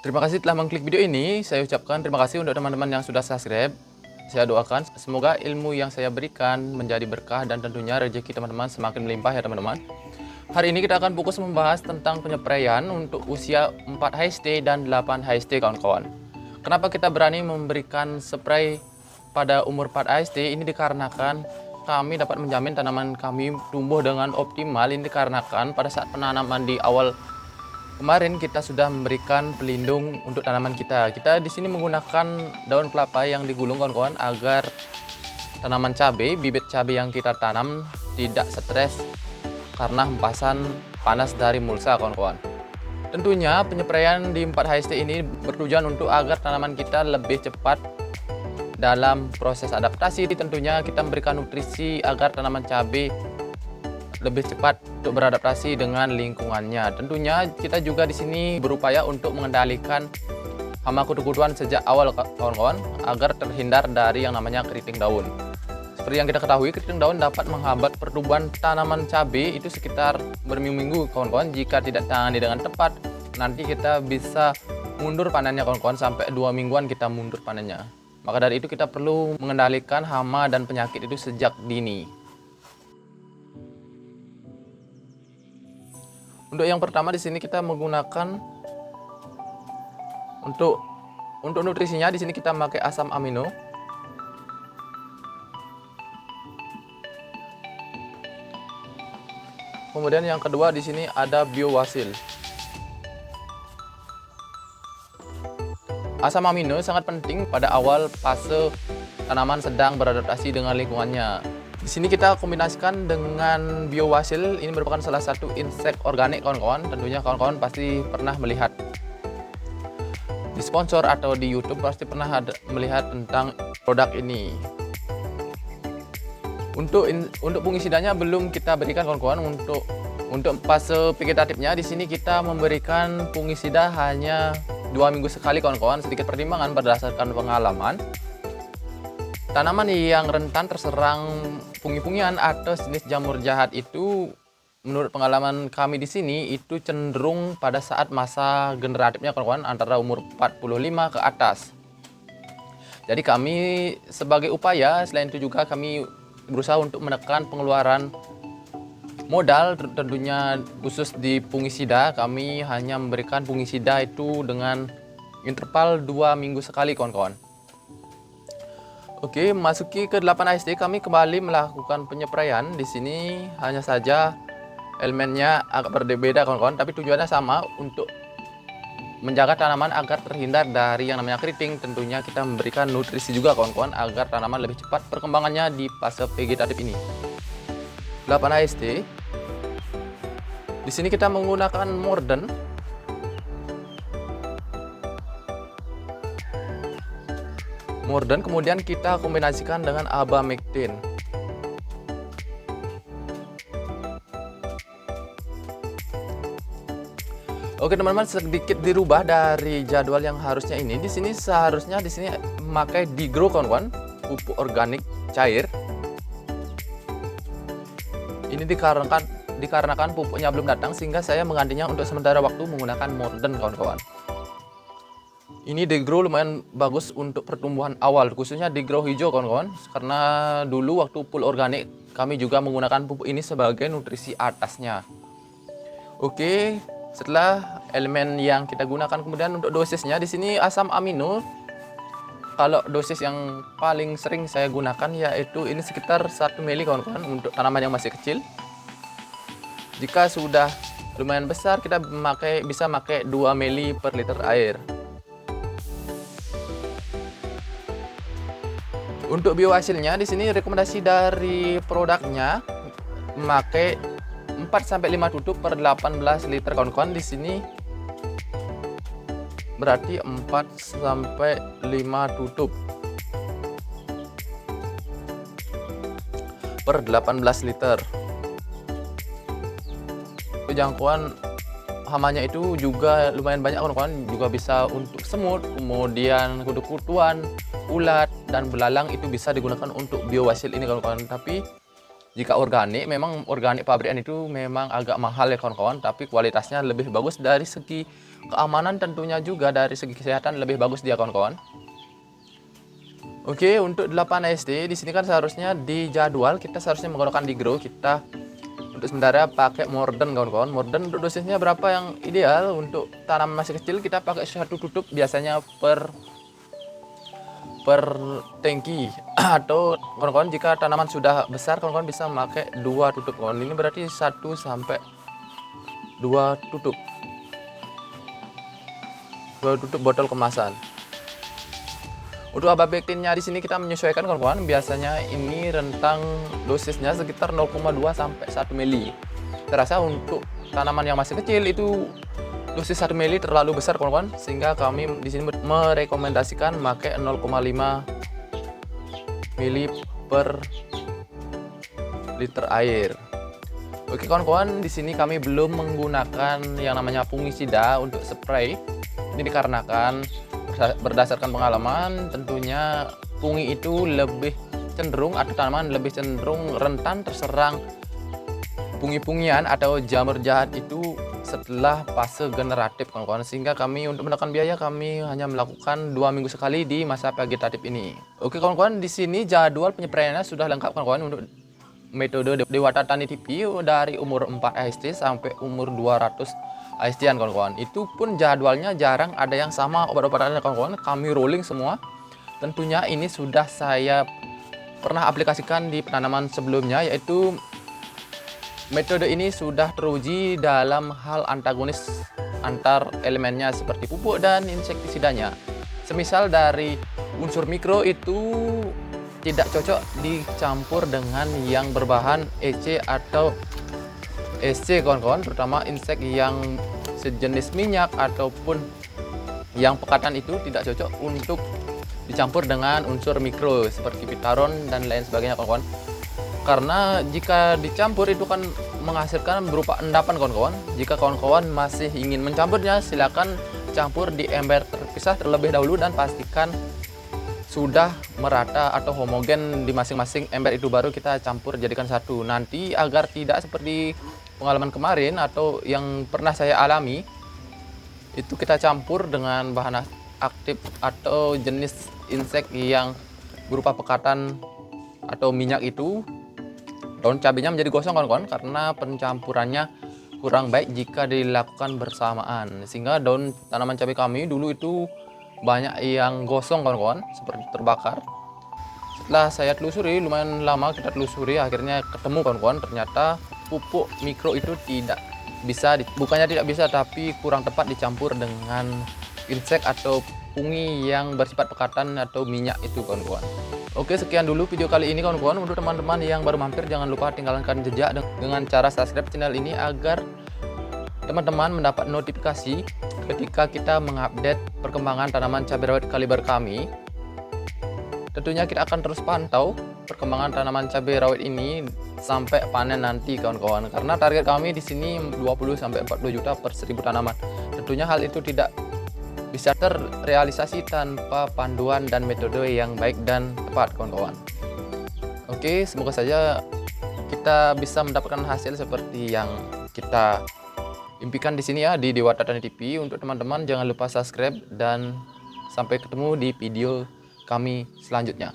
Terima kasih telah mengklik video ini. Saya ucapkan terima kasih untuk teman-teman yang sudah subscribe. Saya doakan semoga ilmu yang saya berikan menjadi berkah dan tentunya rezeki teman-teman semakin melimpah ya teman-teman. Hari ini kita akan fokus membahas tentang penyepraian untuk usia 4 HST dan 8 HST kawan-kawan. Kenapa kita berani memberikan spray pada umur 4 HST? Ini dikarenakan kami dapat menjamin tanaman kami tumbuh dengan optimal. Ini dikarenakan pada saat penanaman di awal kemarin kita sudah memberikan pelindung untuk tanaman kita. Kita di sini menggunakan daun kelapa yang digulung kawan-kawan agar tanaman cabai, bibit cabai yang kita tanam tidak stres karena hempasan panas dari mulsa kawan-kawan. Tentunya penyepraian di 4 HST ini bertujuan untuk agar tanaman kita lebih cepat dalam proses adaptasi. Tentunya kita memberikan nutrisi agar tanaman cabai lebih cepat untuk beradaptasi dengan lingkungannya. Tentunya kita juga di sini berupaya untuk mengendalikan hama kutu-kutuan sejak awal kawan-kawan agar terhindar dari yang namanya keriting daun. Seperti yang kita ketahui, keriting daun dapat menghambat pertumbuhan tanaman cabai itu sekitar berminggu-minggu kawan-kawan. Jika tidak ditangani dengan tepat, nanti kita bisa mundur panennya kawan-kawan, sampai 2 mingguan kita mundur panennya. Maka dari itu kita perlu mengendalikan hama dan penyakit itu sejak dini. Untuk yang pertama di sini kita menggunakan untuk nutrisinya di sini kita pakai asam amino. Kemudian yang kedua di sini ada biowasil. Asam amino sangat penting pada awal fase tanaman sedang beradaptasi dengan lingkungannya. Di sini kita kombinasikan dengan biowasil. Ini merupakan salah satu insek organik kawan-kawan. Tentunya kawan-kawan pasti pernah melihat di sponsor atau di YouTube, pasti pernah melihat tentang produk ini. Untuk fungisidanya belum kita berikan kawan-kawan. Untuk fase vegetatifnya di sini kita memberikan fungisida hanya 2 minggu sekali kawan-kawan. Sedikit pertimbangan berdasarkan pengalaman. Tanaman yang rentan terserang fungi-fungian atau jenis jamur jahat itu, menurut pengalaman kami di sini, itu cenderung pada saat masa generatifnya kawan-kawan antara umur 45 ke atas. Jadi kami sebagai upaya, selain itu juga kami berusaha untuk menekan pengeluaran modal. Tentunya khusus di fungisida, kami hanya memberikan fungisida itu dengan interval 2 minggu sekali kawan-kawan. Oke, masuki ke 8 HST kami kembali melakukan penyepraian. Di sini hanya saja elemennya agak berbeda kawan-kawan, tapi tujuannya sama, untuk menjaga tanaman agar terhindar dari yang namanya keriting. Tentunya kita memberikan nutrisi juga kawan-kawan agar tanaman lebih cepat perkembangannya di fase vegetatif ini. 8 HST. Di sini kita menggunakan Morden. Kemudian kita kombinasikan dengan Abamectin. Oke teman-teman, sedikit dirubah dari jadwal yang harusnya ini. Di sini seharusnya memakai Digro kawan-kawan, pupuk organik cair. Ini dikarenakan pupuknya belum datang, sehingga saya menggantinya untuk sementara waktu menggunakan Morden kawan-kawan. Ini Digro lumayan bagus untuk pertumbuhan awal, khususnya Digro hijau kawan-kawan, karena dulu waktu full organik kami juga menggunakan pupuk ini sebagai nutrisi atasnya. Oke, setelah elemen yang kita gunakan, kemudian untuk dosisnya di sini asam amino. Kalau dosis yang paling sering saya gunakan yaitu ini sekitar 1 ml kawan-kawan untuk tanaman yang masih kecil. Jika sudah lumayan besar, kita bisa pakai 2 ml per liter air. Untuk biohasilnya di sini rekomendasi dari produknya memakai 4-5 tutup per 18 liter kawan-kawan. Di sini berarti 4-5 tutup per 18 liter. Jangkauan hamanya itu juga lumayan banyak kawan-kawan, juga bisa untuk semut, kemudian kutu-kutuan, ulat, dan belalang itu bisa digunakan untuk biowasil ini kawan-kawan. Tapi jika organik, memang organik pabrikan itu memang agak mahal ya kawan-kawan, tapi kualitasnya lebih bagus dari segi keamanan tentunya juga dari segi kesehatan lebih bagus dia kawan-kawan. Oke, untuk 8 AST di sini kan seharusnya di jadwal kita seharusnya menggunakan Digro. Kita untuk sementara pakai Morden kawan-kawan. Morden untuk dosisnya berapa yang ideal? Untuk tanaman masih kecil kita pakai satu tutup biasanya per tangki atau kawan-kawan jika tanaman sudah besar kawan-kawan bisa memakai 2 tutup kawan. Ini berarti 1 sampai 2 tutup. 2 tutup botol kemasan. Untuk abamectinnya di sini kita menyesuaikan kawan-kawan. Biasanya ini rentang dosisnya sekitar 0,2 sampai 1 mili. Terasa untuk tanaman yang masih kecil itu dosis 1 mili terlalu besar kawan-kawan, sehingga kami di sini merekomendasikan pakai 0,5 mili per liter air. Oke kawan-kawan, di sini kami belum menggunakan yang namanya fungisida untuk spray. Ini dikarenakan berdasarkan pengalaman tentunya fungi itu lebih cenderung atau tanaman lebih cenderung rentan terserang fungi-fungian atau jamur jahat itu setelah fase generatif kawan-kawan, sehingga kami untuk menekan biaya kami hanya melakukan 2 minggu sekali di masa vegetatif ini. Oke kawan-kawan, di sini jadwal penyepraiannya sudah lengkap kawan-kawan. Untuk metode Dewata Tani TP dari umur 4 AST sampai umur 200 AST-an kawan-kawan. Itu pun jadwalnya jarang ada yang sama obat-obatannya kawan-kawan. Kami rolling semua. Tentunya ini sudah saya pernah aplikasikan di penanaman sebelumnya, yaitu metode ini sudah teruji dalam hal antagonis antar elemennya seperti pupuk dan insektisidanya. Semisal dari unsur mikro itu tidak cocok dicampur dengan yang berbahan EC atau SC kawan-kawan, terutama insek yang sejenis minyak ataupun yang pekatan itu tidak cocok untuk dicampur dengan unsur mikro seperti pitaron dan lain sebagainya kawan-kawan. Karena jika dicampur itu kan menghasilkan berupa endapan kawan-kawan. Jika kawan-kawan masih ingin mencampurnya, silakan campur di ember terpisah terlebih dahulu dan pastikan sudah merata atau homogen di masing-masing ember itu, baru kita campur jadikan satu. Nanti agar tidak seperti pengalaman kemarin atau yang pernah saya alami, itu kita campur dengan bahan aktif atau jenis insek yang berupa pekatan atau minyak itu, daun cabenya menjadi gosong kawan-kawan karena pencampurannya kurang baik jika dilakukan bersamaan, sehingga daun tanaman cabai kami dulu itu banyak yang gosong kawan-kawan, seperti terbakar. Setelah saya telusuri, lumayan lama kita telusuri, akhirnya ketemu kawan-kawan, ternyata pupuk mikro itu tidak bisa, bukannya tidak bisa tapi kurang tepat dicampur dengan insek atau fungi yang bersifat pekatan atau minyak itu kawan-kawan. Oke, sekian dulu video kali ini kawan-kawan. Untuk teman-teman yang baru mampir, jangan lupa tinggalkan jejak dengan cara subscribe channel ini agar teman-teman mendapat notifikasi ketika kita mengupdate perkembangan tanaman cabai rawit kaliber kami. Tentunya kita akan terus pantau perkembangan tanaman cabai rawit ini sampai panen nanti kawan-kawan. Karena target kami di sini 20 sampai 40 juta per 1000 tanaman. Tentunya hal itu tidak bisa terrealisasi tanpa panduan dan metode yang baik dan tepat kawan-kawan. Oke, semoga saja kita bisa mendapatkan hasil seperti yang kita impikan di sini ya di Dewata Tani TV. Untuk teman-teman jangan lupa subscribe dan sampai ketemu di video kami selanjutnya.